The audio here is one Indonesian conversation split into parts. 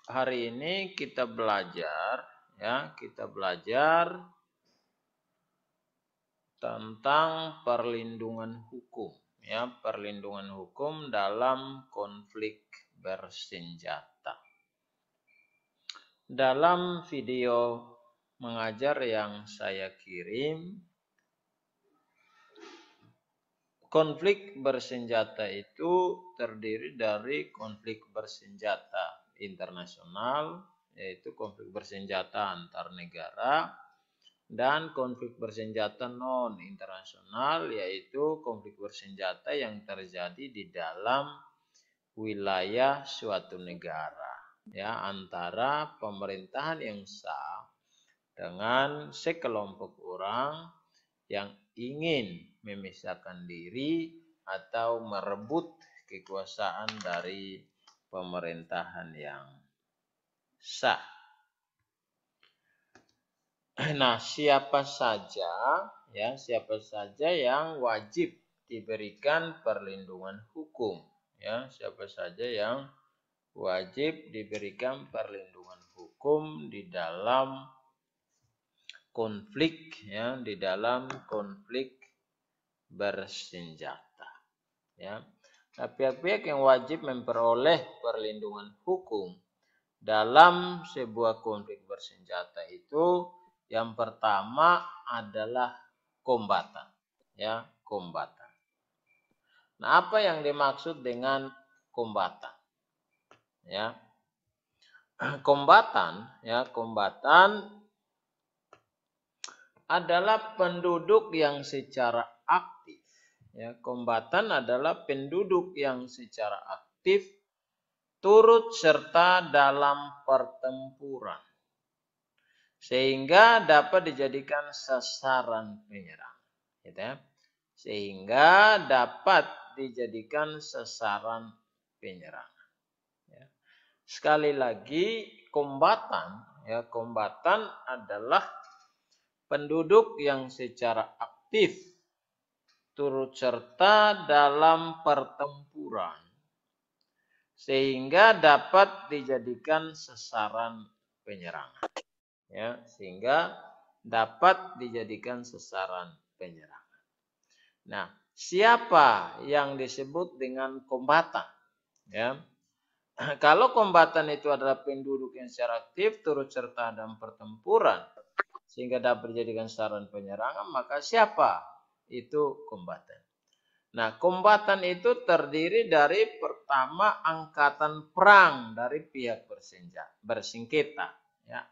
hari ini kita belajar tentang perlindungan hukum perlindungan hukum dalam konflik bersenjata. Dalam video mengajar yang saya kirim, konflik bersenjata itu terdiri dari konflik bersenjata internasional, yaitu konflik bersenjata antar negara, dan konflik bersenjata non internasional, yaitu konflik bersenjata yang terjadi di dalam wilayah suatu negara, antara pemerintahan yang sah dengan sekelompok orang yang ingin memisahkan diri atau merebut kekuasaan dari pemerintahan yang sah. Nah, siapa saja yang wajib diberikan perlindungan hukum? Siapa saja yang wajib diberikan perlindungan hukum di dalam konflik bersenjata. Nah, pihak-pihak yang wajib memperoleh perlindungan hukum dalam sebuah konflik bersenjata itu yang pertama adalah kombatan. Kombatan. Nah, apa yang dimaksud dengan kombatan? Kombatan adalah penduduk yang secara aktif. Kombatan adalah penduduk yang secara aktif turut serta dalam pertempuran, sehingga dapat dijadikan sasaran penyerang. Sekali lagi, kombatan adalah penduduk yang secara aktif turut serta dalam pertempuran, sehingga dapat dijadikan sasaran penyerangan. Nah, siapa yang disebut dengan kombatan? Kalau kombatan itu adalah penduduk yang secara aktif turut serta dalam pertempuran sehingga dapat dijadikan sasaran penyerangan, maka siapa itu kombatan? Nah, kombatan itu terdiri dari pertama angkatan perang dari pihak bersengketa.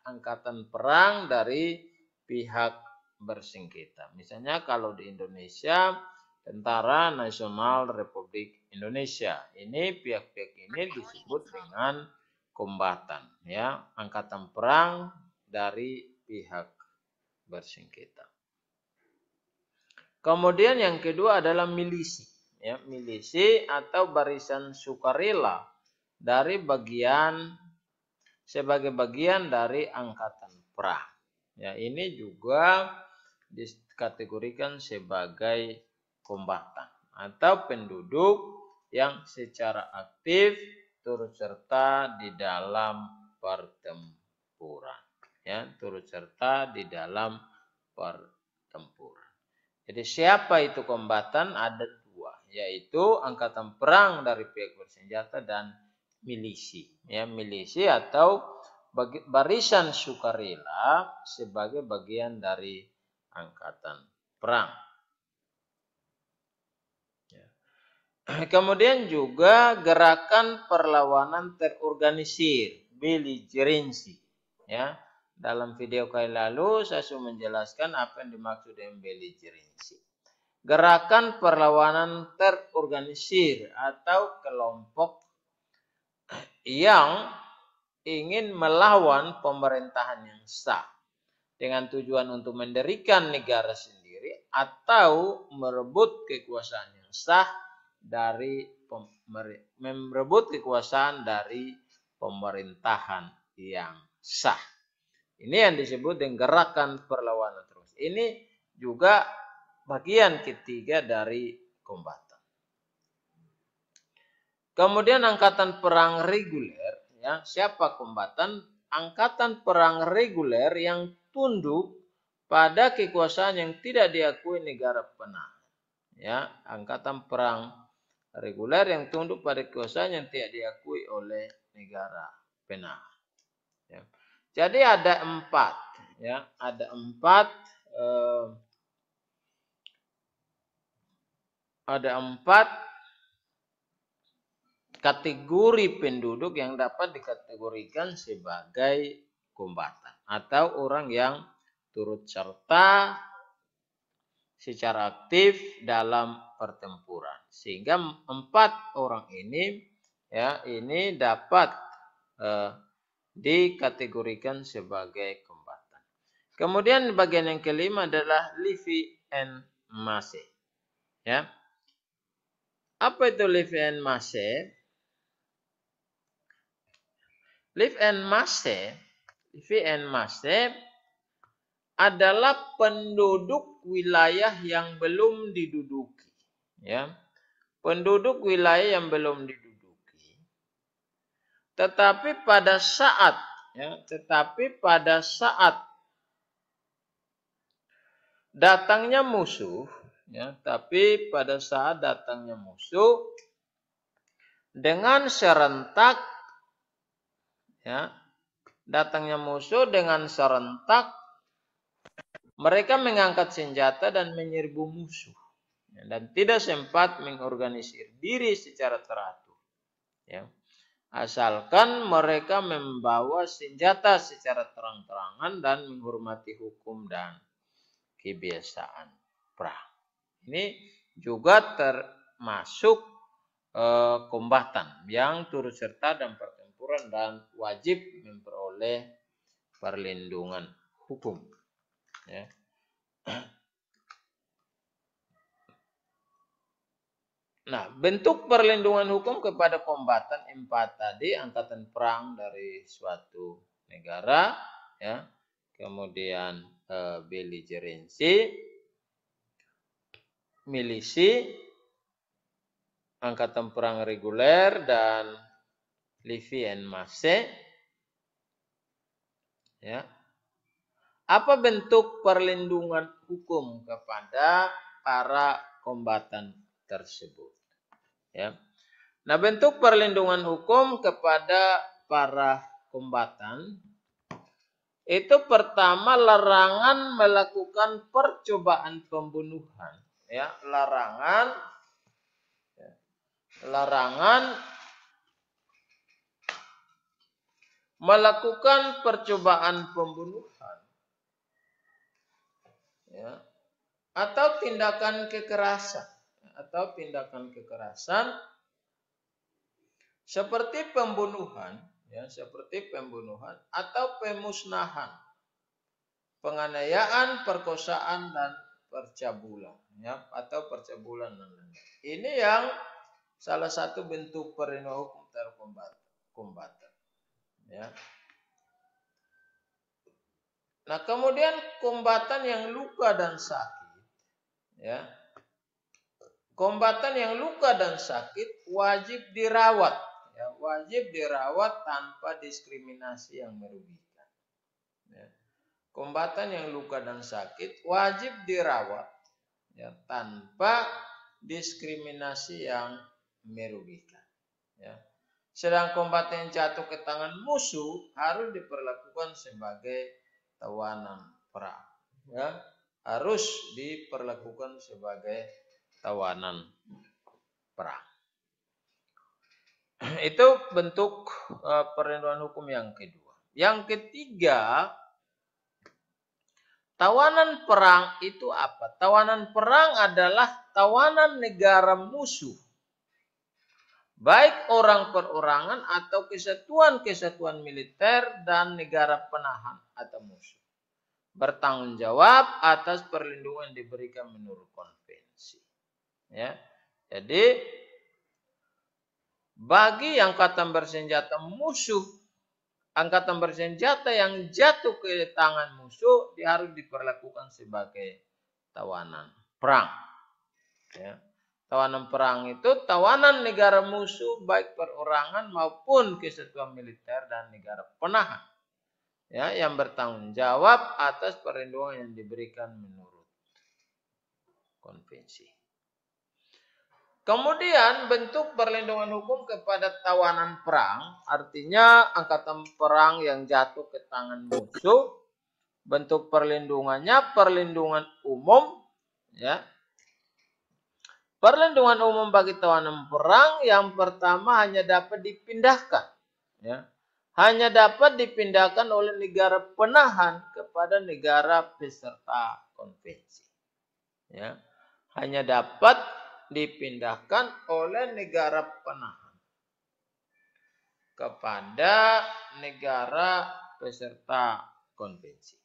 Angkatan perang dari pihak bersengketa. Misalnya kalau di Indonesia, Tentara Nasional Republik Indonesia. Ini pihak-pihak ini disebut dengan kombatan. Angkatan perang dari pihak bersengketa. Kemudian yang kedua adalah milisi. Milisi atau barisan sukarela sebagai bagian dari angkatan perang. Ini juga dikategorikan sebagai kombatan atau penduduk yang secara aktif turut serta di dalam pertempuran. Jadi siapa itu kombatan? Ada dua, yaitu angkatan perang dari pihak bersenjata dan milisi. Milisi atau barisan sukarela sebagai bagian dari angkatan perang. Kemudian juga gerakan perlawanan terorganisir, beligerensi. Dalam video kali lalu saya sudah menjelaskan apa yang dimaksud dengan beligerensi. Gerakan perlawanan terorganisir atau kelompok yang ingin melawan pemerintahan yang sah dengan tujuan untuk mendirikan negara sendiri atau merebut kekuasaan yang sah dari pemerintahan yang sah. Ini yang disebut dengan gerakan perlawanan terus. Ini juga bagian ketiga dari kombatan. Kemudian angkatan perang reguler, Ya, siapa kombatan? Angkatan perang reguler yang tunduk pada kekuasaan yang tidak diakui negara penahan. Ya, angkatan perang reguler yang tunduk pada kekuasaan yang tidak diakui oleh negara penahan. Ya. Jadi ada 4, ya, ada 4 kategori penduduk yang dapat dikategorikan sebagai kombatan atau orang yang turut serta secara aktif dalam pertempuran. Sehingga 4 orang ini, ya, ini dapat dikategorikan sebagai kombatan. Kemudian bagian yang kelima adalah Livy and Massey. Ya. Apa itu Livy and Massey? Livy and Massey adalah penduduk wilayah yang belum diduduki. Ya. Penduduk wilayah yang belum diduduki. Tetapi pada saat datangnya musuh, ya, dengan serentak, ya, mereka mengangkat senjata dan menyerbu musuh, ya, dan tidak sempat mengorganisir diri secara teratur. Ya. Asalkan mereka membawa senjata secara terang-terangan dan menghormati hukum dan kebiasaan perang. Ini juga termasuk kombatan yang turut serta dalam pertempuran dan wajib memperoleh perlindungan hukum. Ya. Nah, bentuk perlindungan hukum kepada kombatan 4 tadi, angkatan perang dari suatu negara, ya, kemudian beligerensi, milisi, angkatan perang reguler, dan Livy and Massey. Ya. Apa bentuk perlindungan hukum kepada para kombatan tersebut? Ya. Nah, bentuk perlindungan hukum kepada para kombatan itu pertama larangan melakukan percobaan pembunuhan, ya, larangan melakukan percobaan pembunuhan, ya, atau tindakan kekerasan seperti pembunuhan, ya, atau pemusnahan, penganiayaan, perkosaan, dan percabulan, ya, atau percabulan. Ini yang salah satu bentuk perlindungan hukum terhadap kombatan. Ya. Nah, kemudian kombatan yang luka dan sakit, ya, kombatan yang luka dan sakit wajib dirawat, ya, tanpa diskriminasi yang merugikan. Ya. Kombatan yang luka dan sakit wajib dirawat, ya, tanpa diskriminasi yang merugikan. Ya. Sedang kombatan yang jatuh ke tangan musuh harus diperlakukan sebagai tawanan perang. Ya. Harus diperlakukan sebagai tawanan perang. Itu bentuk perlindungan hukum yang kedua. Yang ketiga, tawanan perang itu apa? Tawanan perang adalah tawanan negara musuh, baik orang perorangan atau kesatuan militer dan negara penahan atau musuh, bertanggung jawab atas perlindungan yang diberikan menurut konvensi. Ya. Jadi bagi angkatan bersenjata yang jatuh ke tangan musuh, dia harus diperlakukan sebagai tawanan perang. Ya. Tawanan perang itu tawanan negara musuh baik perorangan maupun kesatuan militer dan negara penahan. Ya, yang bertanggung jawab atas perlindungan yang diberikan menurut konvensi. Kemudian bentuk perlindungan hukum kepada tawanan perang, artinya angkatan perang yang jatuh ke tangan musuh, bentuk perlindungannya perlindungan umum, ya. Perlindungan umum bagi tawanan perang yang pertama hanya dapat dipindahkan, ya. Hanya dapat dipindahkan oleh negara penahan kepada negara peserta konvensi. Ya. Hanya dapat dipindahkan oleh negara penahan kepada negara peserta konvensi.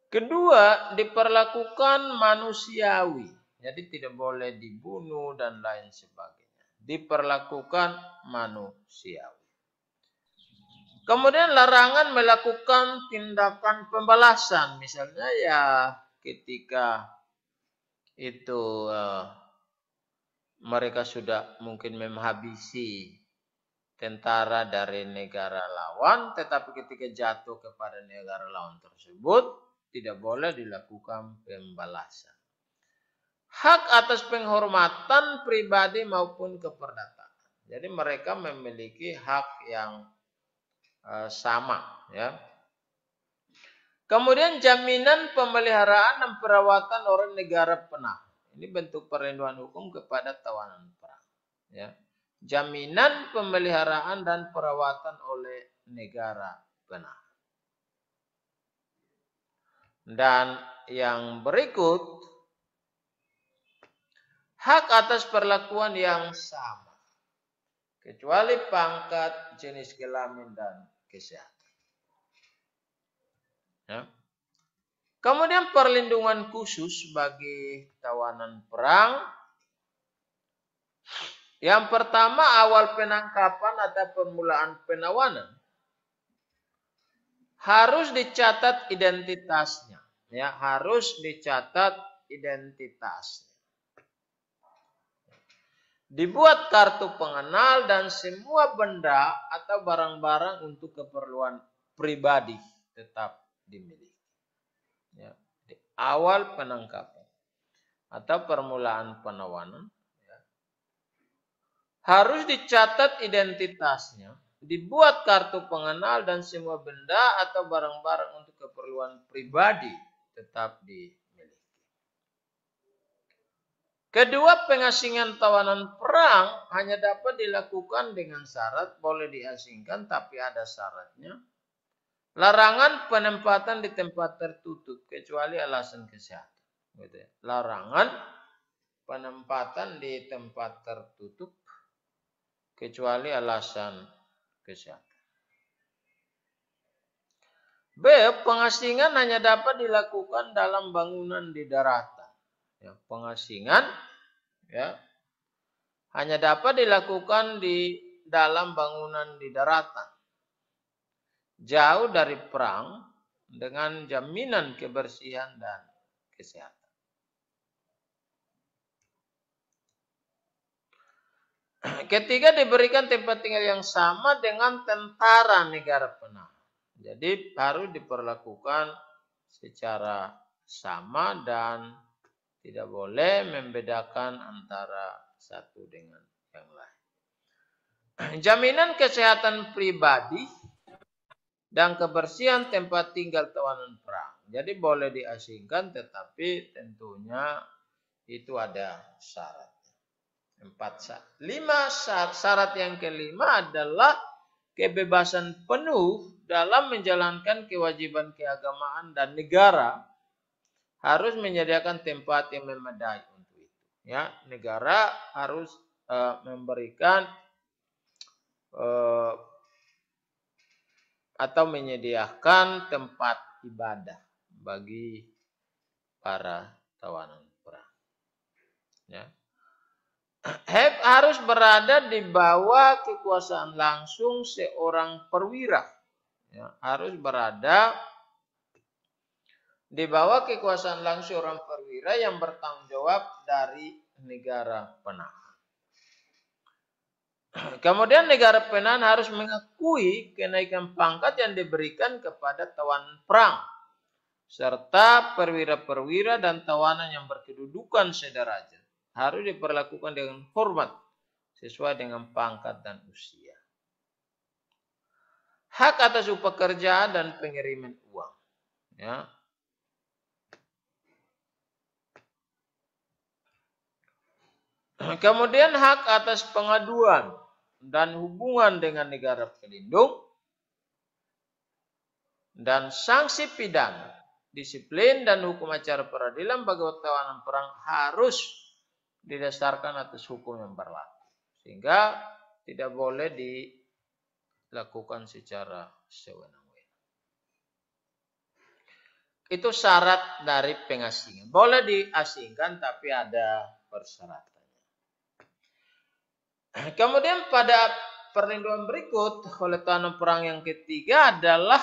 Kedua, diperlakukan manusiawi. Jadi tidak boleh dibunuh dan lain sebagainya. Diperlakukan manusiawi. Kemudian larangan melakukan tindakan pembalasan. Misalnya ya ketika itu mereka sudah mungkin menghabisi tentara dari negara lawan. Tetapi ketika jatuh kepada negara lawan tersebut, tidak boleh dilakukan pembalasan. Hak atas penghormatan pribadi maupun keperdataan. Jadi mereka memiliki hak yang sama, ya. Kemudian jaminan pemeliharaan dan perawatan oleh negara penahan. Ini bentuk perlindungan hukum kepada tawanan perang, ya. Jaminan pemeliharaan dan perawatan oleh negara penahan. Dan yang berikut, hak atas perlakuan yang sama, kecuali pangkat, jenis kelamin, dan kesehatan. Ya. Kemudian perlindungan khusus bagi tawanan perang. Yang pertama, awal penangkapan atau permulaan penawanan harus dicatat identitasnya, ya, harus dicatat identitasnya. Dibuat kartu pengenal dan semua benda atau barang-barang untuk keperluan pribadi tetap dimiliki. Ya, di awal penangkapan atau permulaan penawanan, ya, harus dicatat identitasnya. Dibuat kartu pengenal dan semua benda atau barang-barang untuk keperluan pribadi tetap dimiliki. Kedua, pengasingan tawanan perang hanya dapat dilakukan dengan syarat boleh diasingkan, tapi ada syaratnya. Larangan penempatan di tempat tertutup kecuali alasan kesehatan. Gitu ya. Larangan penempatan di tempat tertutup kecuali alasan kesehatan. B. Pengasingan hanya dapat dilakukan dalam bangunan di daratan. Ya, pengasingan, ya, hanya dapat dilakukan di dalam bangunan di daratan, jauh dari perang, dengan jaminan kebersihan dan kesehatan. Ketiga, diberikan tempat tinggal yang sama dengan tentara negara penahan. Jadi harus diperlakukan secara sama dan tidak boleh membedakan antara satu dengan yang lain. Jaminan kesehatan pribadi dan kebersihan tempat tinggal tawanan perang. Jadi boleh diasingkan, tetapi tentunya itu ada syarat. 5 syarat yang kelima adalah kebebasan penuh dalam menjalankan kewajiban keagamaan dan negara harus menyediakan tempat yang memadai untuk itu. Ya, negara harus memberikan atau menyediakan tempat ibadah bagi para tawanan perang. Ya. Harus berada di bawah kekuasaan langsung seorang perwira. Ya, harus berada di bawah kekuasaan langsung seorang perwira perwira yang bertanggung jawab dari negara penahan. Kemudian negara penahan harus mengakui kenaikan pangkat yang diberikan kepada tawanan perang, serta perwira-perwira dan tawanan yang berkedudukan sederajat harus diperlakukan dengan hormat sesuai dengan pangkat dan usia. Hak atas upah kerja dan pengiriman uang. Ya. Kemudian hak atas pengaduan dan hubungan dengan negara pelindung dan sanksi pidana, disiplin dan hukum acara peradilan bagi tawanan perang harus didasarkan atas hukum yang berlaku, sehingga tidak boleh dilakukan secara sewenang-wenang. Itu syarat dari pengasingan. Boleh diasingkan tapi ada persyaratan. Kemudian pada perlindungan berikut oleh tawanan perang yang ketiga adalah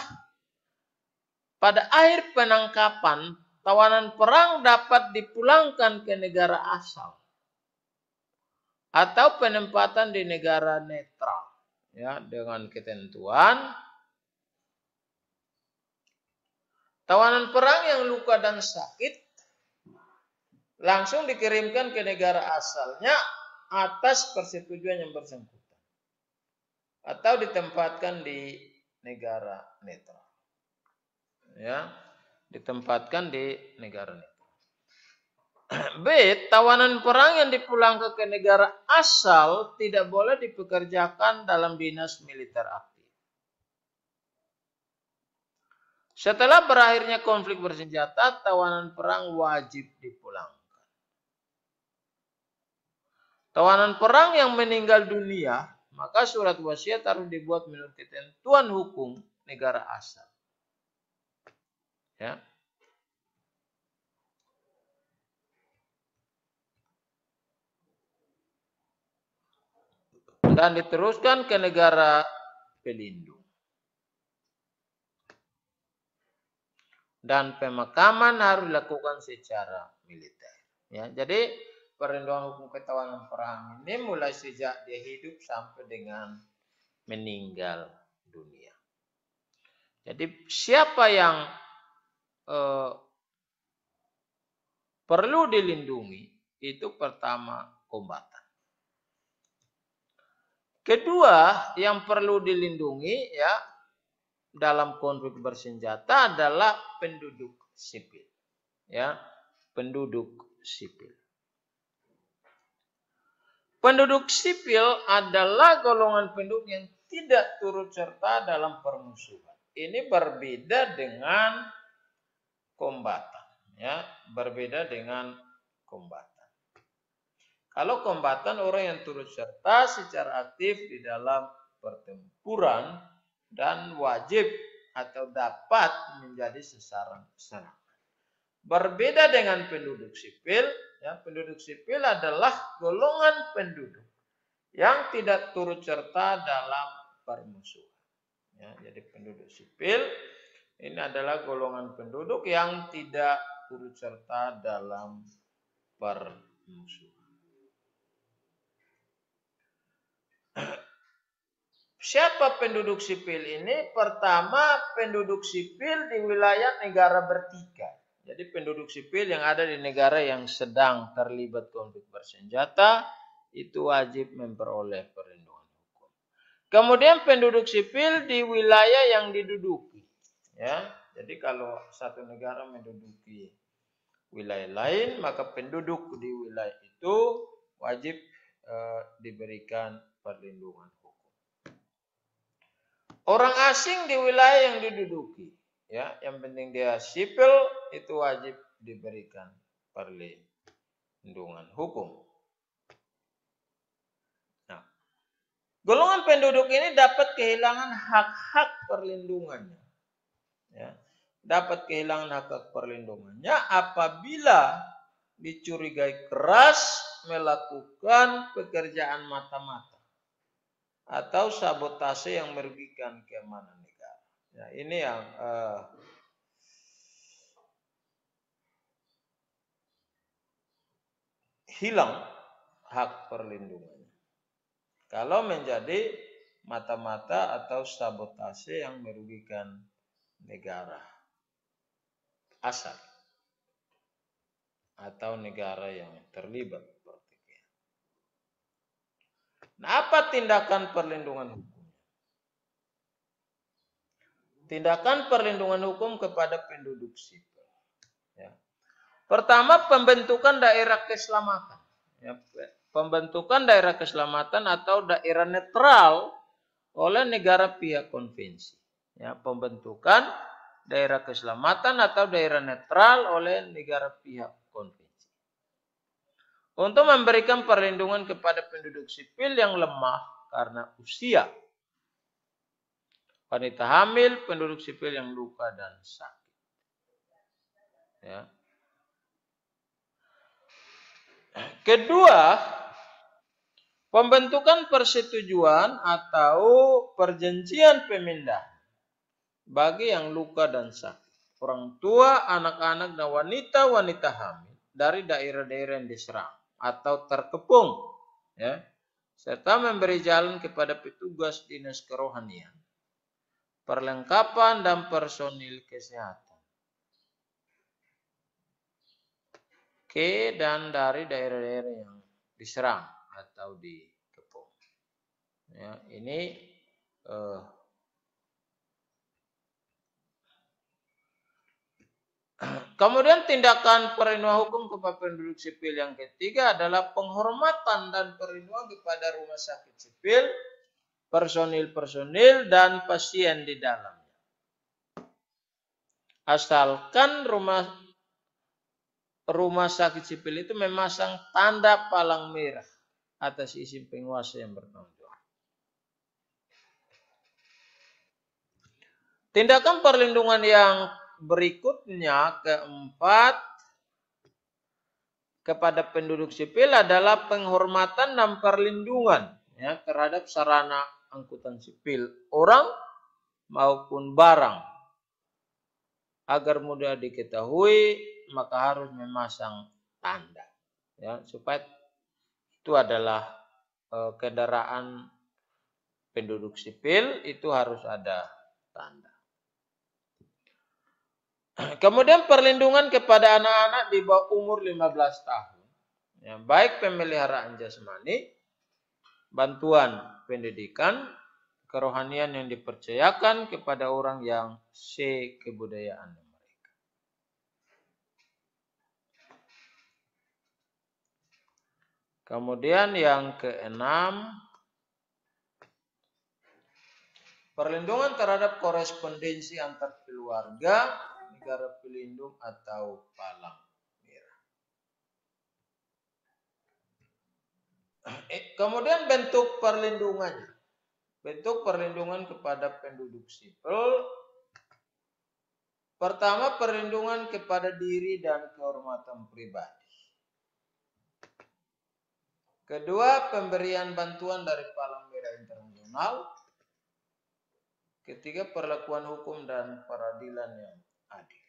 pada akhir penangkapan, tawanan perang dapat dipulangkan ke negara asal atau penempatan di negara netral, ya, dengan ketentuan tawanan perang yang luka dan sakit langsung dikirimkan ke negara asalnya atas persetujuan yang bersangkutan atau ditempatkan di negara netral. Ya, ditempatkan di negara netral. B. Tawanan perang yang dipulangkan ke negara asal tidak boleh dipekerjakan dalam dinas militer aktif. Setelah berakhirnya konflik bersenjata, tawanan perang wajib dipulangkan. Tawanan perang yang meninggal dunia, maka surat wasiat harus dibuat menurut ketentuan hukum negara asal. Ya. Dan diteruskan ke negara pelindung. Dan pemakaman harus dilakukan secara militer. Ya, jadi perlindungan hukum ketawanan perang ini mulai sejak dia hidup sampai dengan meninggal dunia. Jadi siapa yang perlu dilindungi itu pertama kombatan. Kedua yang perlu dilindungi ya dalam konflik bersenjata adalah penduduk sipil. Ya, penduduk sipil. Penduduk sipil adalah golongan penduduk yang tidak turut serta dalam permusuhan. Ini berbeda dengan kombatan, ya, berbeda dengan kombatan. Kalau kombatan orang yang turut serta secara aktif di dalam pertempuran dan wajib atau dapat menjadi sasaran serangan. Berbeda dengan penduduk sipil, ya, penduduk sipil adalah golongan penduduk yang tidak turut serta dalam permusuhan. Ya, jadi penduduk sipil ini adalah golongan penduduk yang tidak turut serta dalam permusuhan. Siapa penduduk sipil ini? Pertama, penduduk sipil di wilayah negara bertikai. Jadi penduduk sipil yang ada di negara yang sedang terlibat konflik bersenjata itu wajib memperoleh perlindungan hukum. Kemudian penduduk sipil di wilayah yang diduduki. Ya, jadi kalau satu negara menduduki wilayah lain, maka penduduk di wilayah itu wajib diberikan perlindungan hukum. Orang asing di wilayah yang diduduki. Ya, yang penting dia sipil itu wajib diberikan perlindungan hukum. Nah, golongan penduduk ini dapat kehilangan hak-hak perlindungannya. Ya, dapat kehilangan hak-hak perlindungannya apabila dicurigai keras melakukan pekerjaan mata-mata atau sabotase yang merugikan keamanan negara. Nah, ini yang hilang hak perlindungannya. Kalau menjadi mata-mata atau sabotase yang merugikan negara asal atau negara yang terlibat. Nah, apa tindakan perlindungan hukum? Tindakan perlindungan hukum kepada penduduk sipil. Ya. Pertama, pembentukan daerah keselamatan. Ya, pembentukan daerah keselamatan atau daerah netral oleh negara pihak konvensi. Ya, pembentukan daerah keselamatan atau daerah netral oleh negara pihak konvensi. Untuk memberikan perlindungan kepada penduduk sipil yang lemah karena usia, wanita hamil, penduduk sipil yang luka dan sakit. Ya. Kedua, pembentukan persetujuan atau perjanjian pemindahan bagi yang luka dan sakit, orang tua, anak-anak, dan wanita-wanita hamil dari daerah-daerah yang diserang atau terkepung, ya, serta memberi jalan kepada petugas dinas kerohanian, perlengkapan dan personil kesehatan dan dari daerah-daerah yang diserang atau dikepung. Ya, ini kemudian tindakan perlindungan hukum kepada penduduk sipil yang ketiga adalah penghormatan dan perlindungan kepada rumah sakit sipil, personil-personil dan pasien di dalamnya. Asalkan rumah sakit sipil itu memasang tanda palang merah atas izin penguasa yang bertanggung jawab. Tindakan perlindungan yang berikutnya, keempat, kepada penduduk sipil adalah penghormatan dan perlindungan, ya, terhadap sarana angkutan sipil, orang maupun barang, agar mudah diketahui, maka harus memasang tanda, ya, supaya itu adalah kendaraan penduduk sipil, itu harus ada tanda. Kemudian perlindungan kepada anak-anak di bawah umur 15 tahun, ya, baik pemeliharaan jasmani, bantuan pendidikan, kerohanian yang dipercayakan kepada orang yang sekebudayaan. Kemudian yang keenam, perlindungan terhadap korespondensi antar keluarga, negara pelindung atau palang merah. Kemudian bentuk perlindungannya. Bentuk perlindungan kepada penduduk sipil. Pertama, perlindungan kepada diri dan kehormatan pribadi. Kedua, pemberian bantuan dari Palang Merah Internasional. Ketiga, perlakuan hukum dan peradilan yang adil.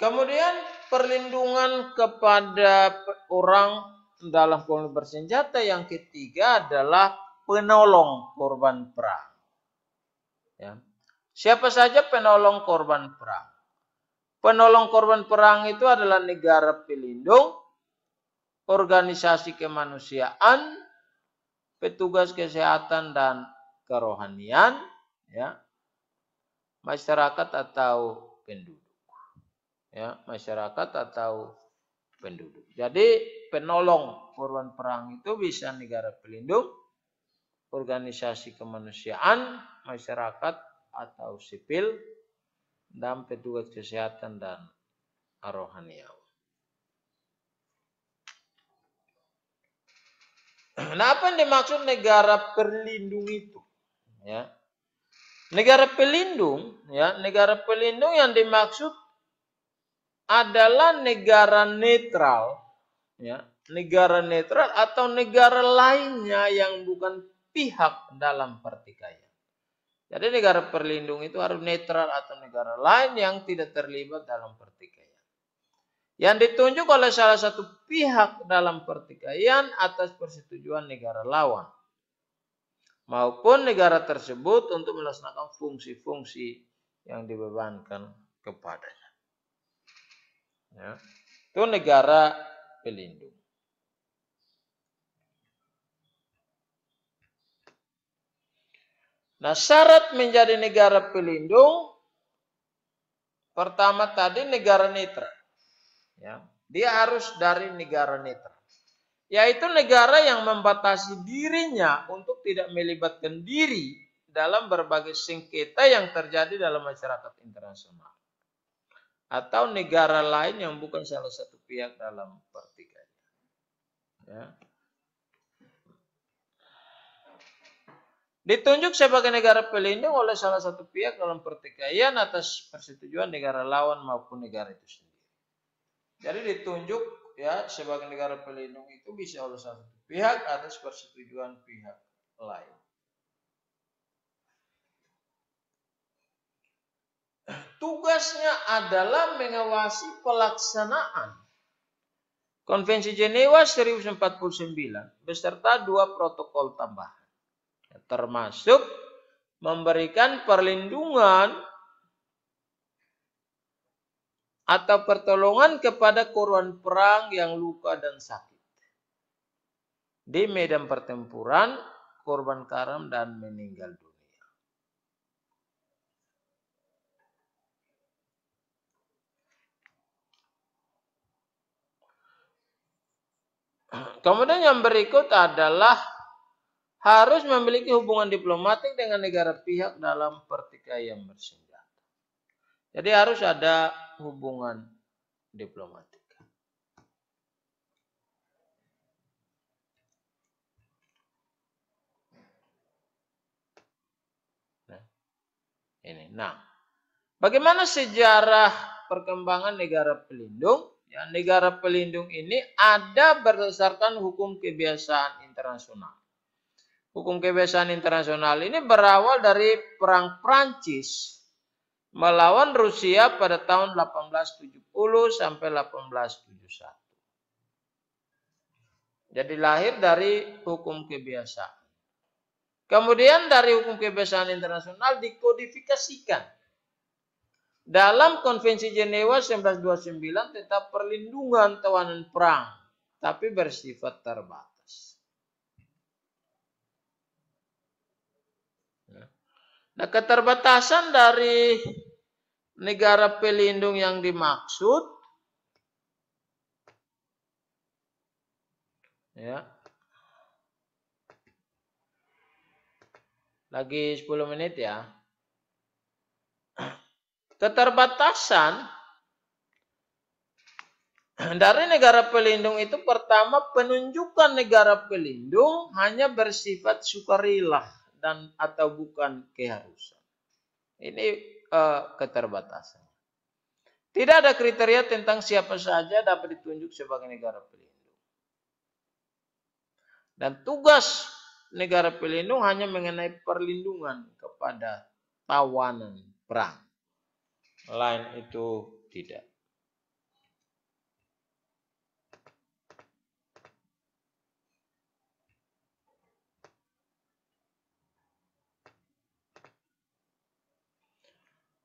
Kemudian perlindungan kepada orang dalam konflik bersenjata yang ketiga adalah penolong korban perang. Ya. Siapa saja penolong korban perang? Penolong korban perang itu adalah negara pelindung, organisasi kemanusiaan, petugas kesehatan dan kerohanian, ya, masyarakat atau penduduk. Ya, masyarakat atau penduduk. Jadi penolong korban perang itu bisa negara pelindung, organisasi kemanusiaan, masyarakat atau sipil, dan petugas kesehatan dan rohaniawi. Nah, apa yang dimaksud negara pelindung itu? Ya. Negara pelindung, ya, negara pelindung yang dimaksud adalah negara netral, ya, negara netral atau negara lainnya yang bukan pihak dalam pertikaian. Jadi negara pelindung itu harus netral atau negara lain yang tidak terlibat dalam pertikaian. Yang ditunjuk oleh salah satu pihak dalam pertikaian atas persetujuan negara lawan maupun negara tersebut untuk melaksanakan fungsi-fungsi yang dibebankan kepadanya. Ya. Itu negara pelindung. Nah, syarat menjadi negara pelindung pertama tadi negara netral. Ya, dia harus dari negara netral. Yaitu negara yang membatasi dirinya untuk tidak melibatkan diri dalam berbagai sengketa yang terjadi dalam masyarakat internasional. Atau negara lain yang bukan salah satu pihak dalam pertikaian. Ya. Ditunjuk sebagai negara pelindung oleh salah satu pihak dalam pertikaian atas persetujuan negara lawan maupun negara itu sendiri. Jadi ditunjuk ya sebagai negara pelindung itu bisa oleh salah satu pihak atas persetujuan pihak lain. Tugasnya adalah mengawasi pelaksanaan Konvensi Jenewa 1049 beserta 2 protokol tambahan. Termasuk memberikan perlindungan atau pertolongan kepada korban perang yang luka dan sakit di medan pertempuran, korban karam dan meninggal dunia. Kemudian yang berikut adalah harus memiliki hubungan diplomatik dengan negara pihak dalam pertikaian bersenjata. Jadi harus ada hubungan diplomatik. Nah, bagaimana sejarah perkembangan negara pelindung? Ya, negara pelindung ini ada berdasarkan hukum kebiasaan internasional. Hukum kebiasaan internasional ini berawal dari Perang Prancis melawan Rusia pada tahun 1870 sampai 1871. Jadi lahir dari hukum kebiasaan. Kemudian dari hukum kebiasaan internasional dikodifikasikan dalam Konvensi Jenewa 1929 tentang perlindungan tawanan perang, tapi bersifat terbatas. Nah, keterbatasan dari negara pelindung yang dimaksud, ya, lagi 10 menit ya. Keterbatasan dari negara pelindung itu pertama penunjukan negara pelindung hanya bersifat sukarela dan atau bukan keharusan. Ini keterbatasan. Tidak ada kriteria tentang siapa saja dapat ditunjuk sebagai negara pelindung. Dan tugas negara pelindung hanya mengenai perlindungan kepada tawanan perang. Lain itu tidak.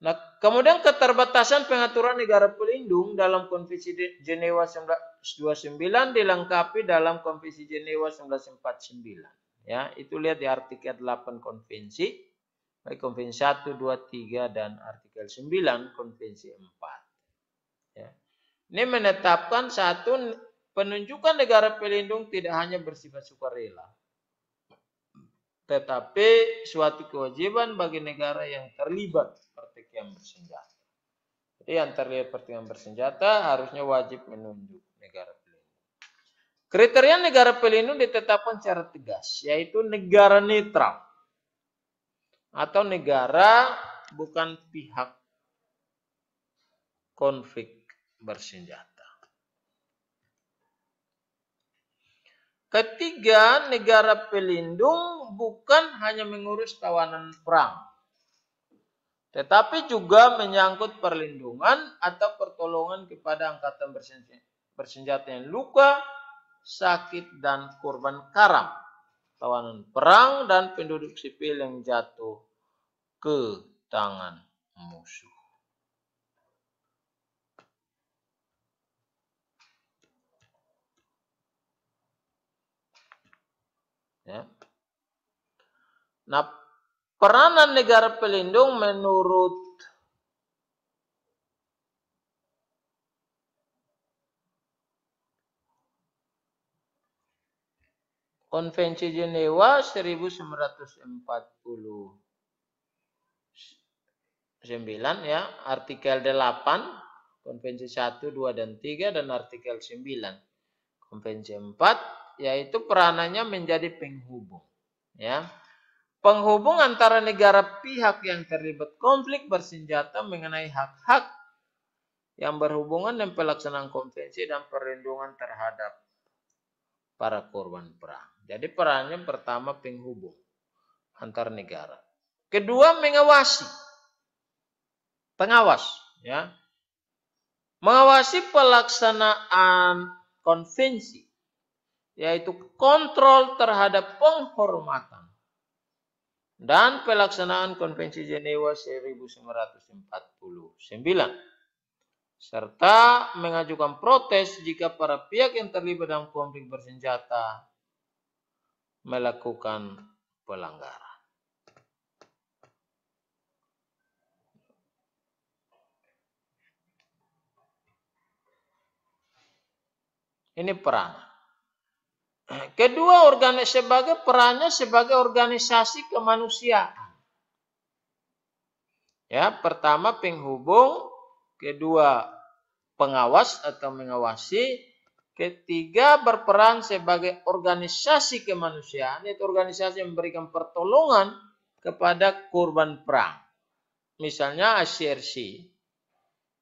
Nah, kemudian keterbatasan pengaturan negara pelindung dalam Konvensi Jenewa 1929 dilengkapi dalam Konvensi Jenewa 1949. Ya, itu lihat di artikel 8 konvensi, baik konvensi 1, 2, 3 dan artikel 9 konvensi 4. Ya. Ini menetapkan satu penunjukan negara pelindung tidak hanya bersifat sukarela, tetapi suatu kewajiban bagi negara yang terlibat pertikaian bersenjata. Jadi yang terlibat pertikaian bersenjata harusnya wajib menunjuk negara pelindung. Kriteria negara pelindung ditetapkan secara tegas, yaitu negara netral atau negara bukan pihak konflik bersenjata. Ketiga, negara pelindung bukan hanya mengurus tawanan perang, Tetapi juga menyangkut perlindungan atau pertolongan kepada angkatan bersenjata yang luka, sakit, dan korban karam, tawanan perang, dan penduduk sipil yang jatuh ke tangan musuh. Ya. Nah, peranan negara pelindung menurut Konvensi Jenewa 1949 ya, artikel 8, Konvensi 1, 2, dan 3, dan artikel 9, Konvensi 4, yaitu peranannya menjadi penghubung. Ya. Penghubung antara negara pihak yang terlibat konflik bersenjata mengenai hak-hak yang berhubungan dengan pelaksanaan konvensi dan perlindungan terhadap para korban perang. Jadi perannya pertama penghubung antar negara. Kedua mengawasi. Pengawas, ya. Mengawasi pelaksanaan konvensi, yaitu kontrol terhadap penghormatan dan pelaksanaan Konvensi Jenewa 1949, serta mengajukan protes jika para pihak yang terlibat dalam konflik bersenjata melakukan pelanggaran. Ini peran. Kedua, perannya sebagai organisasi kemanusiaan. Ya, pertama penghubung, kedua pengawas atau mengawasi, ketiga berperan sebagai organisasi kemanusiaan, yaitu organisasi yang memberikan pertolongan kepada korban perang. Misalnya ACRC,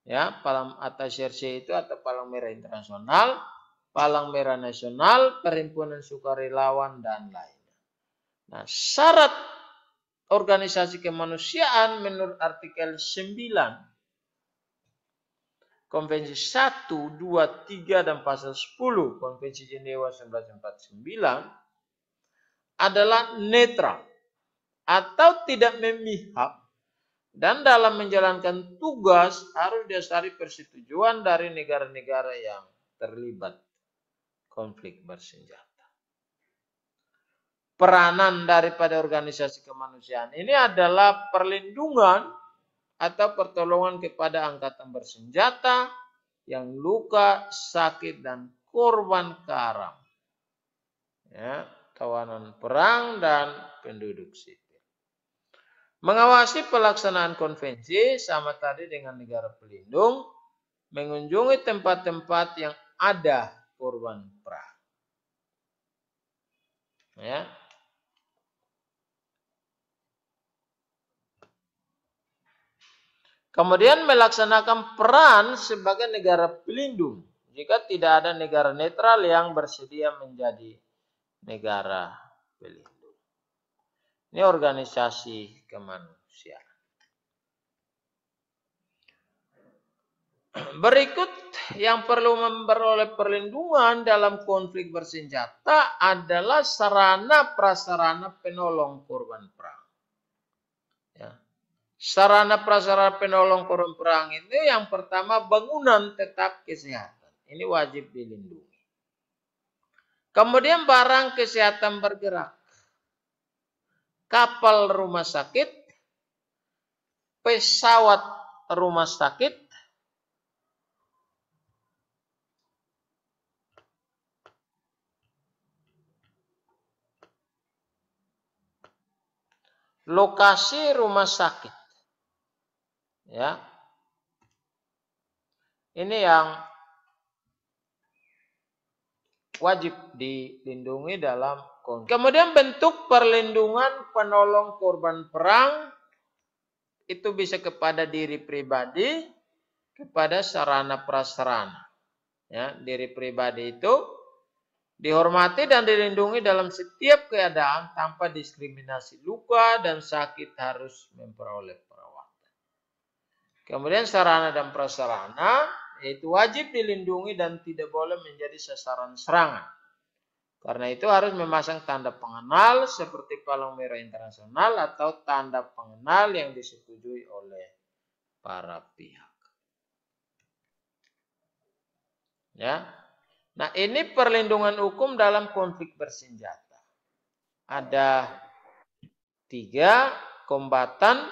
ya, ACRC itu atau Palang Merah Internasional, Palang Merah Nasional, Perhimpunan Sukarelawan, dan lainnya. Nah, syarat organisasi kemanusiaan menurut artikel 9 Konvensi 1, 2, 3, dan pasal 10 Konvensi Jenewa 1949 adalah netral atau tidak memihak, dan dalam menjalankan tugas harus didasari persetujuan dari negara-negara yang terlibat konflik bersenjata. Peranan daripada organisasi kemanusiaan ini adalah perlindungan atau pertolongan kepada angkatan bersenjata yang luka, sakit, dan korban karam, ya, tawanan perang, dan penduduk sipil. Mengawasi pelaksanaan konvensi sama tadi dengan negara pelindung, mengunjungi tempat-tempat yang ada korban perang. Ya. Kemudian melaksanakan peran sebagai negara pelindung jika tidak ada negara netral yang bersedia menjadi negara pelindung. Ini organisasi kemanusiaan. Berikut yang perlu memperoleh perlindungan dalam konflik bersenjata adalah sarana prasarana penolong korban perang. Ya. Sarana prasarana penolong korban perang itu yang pertama bangunan tetap kesehatan. Ini wajib dilindungi. Kemudian barang kesehatan bergerak. Kapal rumah sakit, pesawat rumah sakit, lokasi rumah sakit. Ya. Ini yang wajib dilindungi dalam konflik. Kemudian bentuk perlindungan penolong korban perang itu bisa kepada diri pribadi, kepada sarana prasarana. Ya, diri pribadi itu dihormati dan dilindungi dalam setiap keadaan tanpa diskriminasi. Luka dan sakit harus memperoleh perawatan. Kemudian sarana dan prasarana itu wajib dilindungi dan tidak boleh menjadi sasaran serangan. Karena itu harus memasang tanda pengenal seperti palang merah internasional atau tanda pengenal yang disetujui oleh para pihak. Ya. Nah, ini perlindungan hukum dalam konflik bersenjata. Ada 3, kombatan,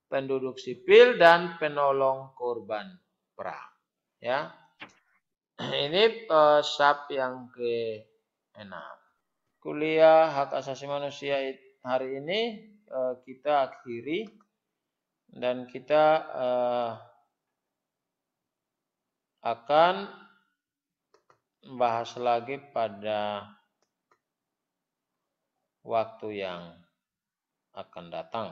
penduduk sipil, dan penolong korban perang. Ya, ini SAP yang ke-6. Kuliah hak asasi manusia hari ini kita akhiri dan kita akan bahas lagi pada waktu yang akan datang.